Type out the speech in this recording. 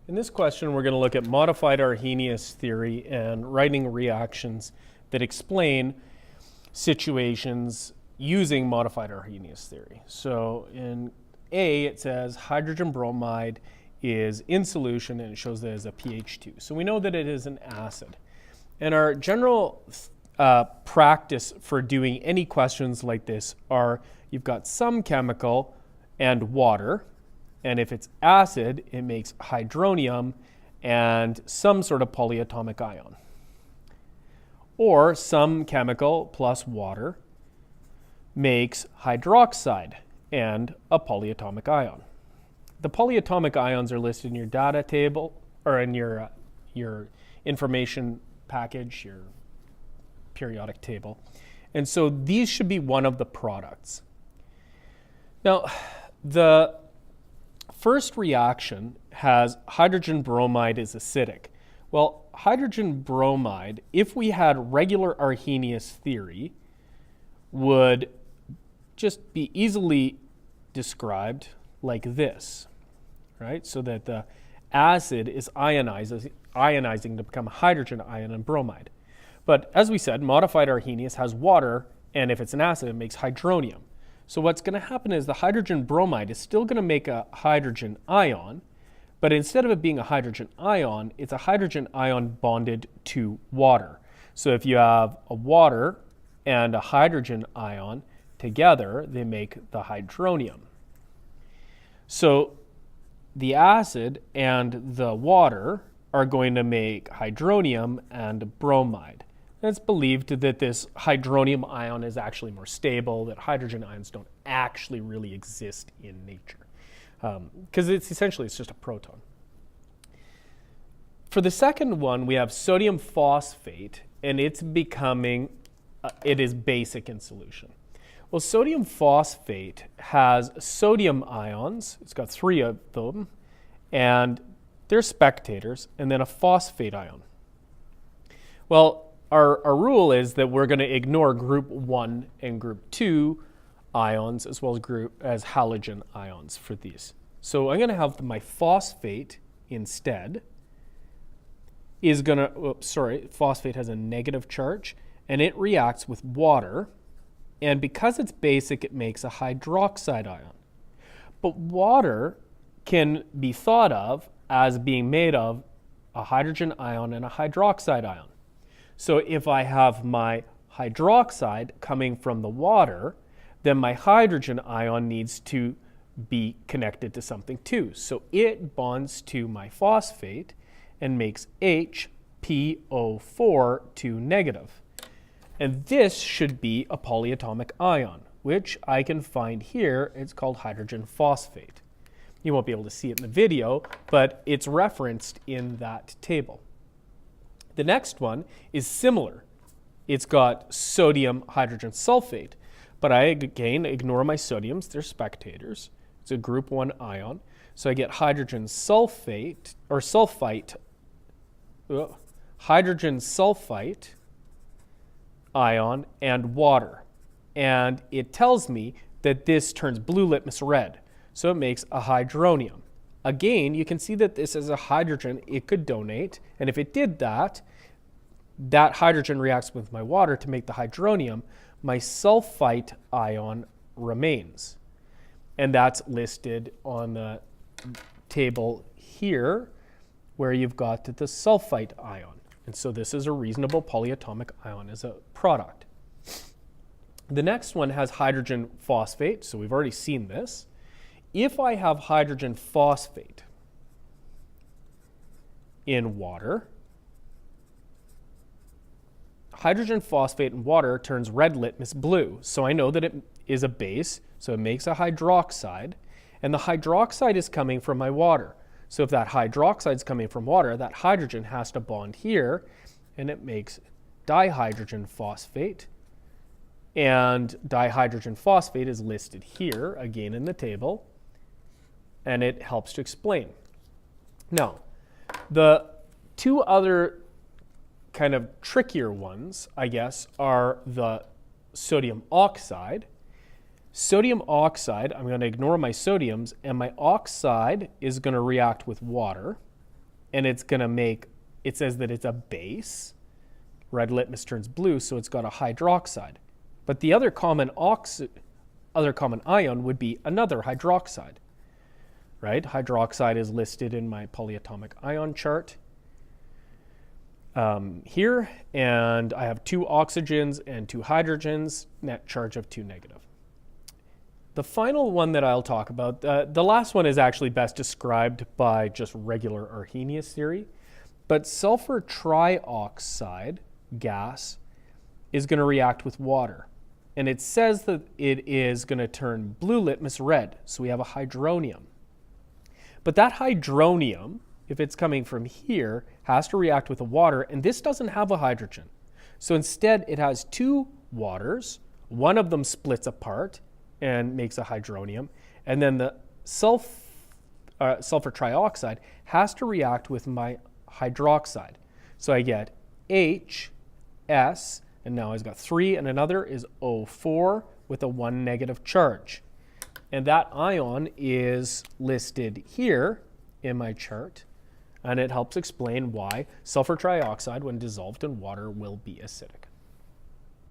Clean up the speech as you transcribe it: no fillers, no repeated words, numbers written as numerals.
In this question, we're going to look at modified Arrhenius theory and writing reactions that explain situations using modified Arrhenius theory. So in A, it says hydrogen bromide is in solution and it shows that as a pH 2. So we know that it is an acid. And our general practice for doing any questions like this are you've got some chemical and water. And if it's acid, it makes hydronium and some sort of polyatomic ion. Or some chemical plus water makes hydroxide and a polyatomic ion. The polyatomic ions are listed in your data table or in your information package, your periodic table. And so these should be one of the products. Now, the first reaction has hydrogen bromide is acidic. Well, hydrogen bromide, if we had regular Arrhenius theory, would just be easily described like this, right? So that the acid is ionizing to become a hydrogen ion and bromide. But as we said, modified Arrhenius has water, and if it's an acid, it makes hydronium. So what's going to happen is the hydrogen bromide is still going to make a hydrogen ion, but instead of it being a hydrogen ion, it's a hydrogen ion bonded to water. So if you have a water and a hydrogen ion together, they make the hydronium. So the acid and the water are going to make hydronium and bromide. And it's believed that this hydronium ion is actually more stable, that hydrogen ions don't actually really exist in nature. Because it's just a proton. For the second one, we have sodium phosphate, and it's becoming, it is basic in solution. Well, sodium phosphate has sodium ions, it's got 3 of them, and they're spectators, and then a phosphate ion. Well, our rule is that we're going to ignore group 1 and group 2 ions as well as halogen ions for these. So I'm going to have my phosphate instead is going to, phosphate has a negative charge and it reacts with water, and because it's basic it makes a hydroxide ion. But water can be thought of as being made of a hydrogen ion and a hydroxide ion. So if I have my hydroxide coming from the water, then my hydrogen ion needs to be connected to something too. So it bonds to my phosphate and makes HPO4 2 negative. And this should be a polyatomic ion, which I can find here. It's called hydrogen phosphate. You won't be able to see it in the video, but it's referenced in that table. The next one is similar. It's got sodium hydrogen sulfate, but I again ignore my sodiums, they're spectators. It's a group 1 ion. So I get hydrogen sulfate or hydrogen sulfite ion and water. And it tells me that this turns blue litmus red. So it makes a hydronium. Again, you can see that this is a hydrogen it could donate, and if it did that, that hydrogen reacts with my water to make the hydronium, my sulfite ion remains. And that's listed on the table here where you've got the sulfite ion. And so this is a reasonable polyatomic ion as a product. The next one has hydrogen phosphate, so we've already seen this. If I have hydrogen phosphate in water, hydrogen phosphate in water turns red litmus blue. So I know that it is a base, so it makes a hydroxide, and the hydroxide is coming from my water. So if that hydroxide is coming from water, that hydrogen has to bond here, and it makes dihydrogen phosphate. And dihydrogen phosphate is listed here, again in the table, and it helps to explain. Now, the 2 other kind of trickier ones, I guess, are the sodium oxide. Sodium oxide, I'm going to ignore my sodiums, and my oxide is going to react with water. and it's going to make, it says that it's a base. Red litmus turns blue, so it's got a hydroxide. But the other common ion would be another hydroxide, right? Hydroxide is listed in my polyatomic ion chart here, and I have 2 oxygens and 2 hydrogens, net charge of 2 negative. The final one that I'll talk about, the last one is actually best described by just regular Arrhenius theory, but sulfur trioxide gas is going to react with water. And it says that it is going to turn blue litmus red, so we have a hydronium. But that hydronium, if it's coming from here, has to react with the water, and this doesn't have a hydrogen. So instead, it has 2 waters. One of them splits apart and makes a hydronium, and then the sulfur trioxide has to react with my hydroxide. So I get H, S, and now I've got 3, and another is O4 with a 1 negative charge. And that ion is listed here in my chart, and it helps explain why sulfur trioxide, when dissolved in water, will be acidic.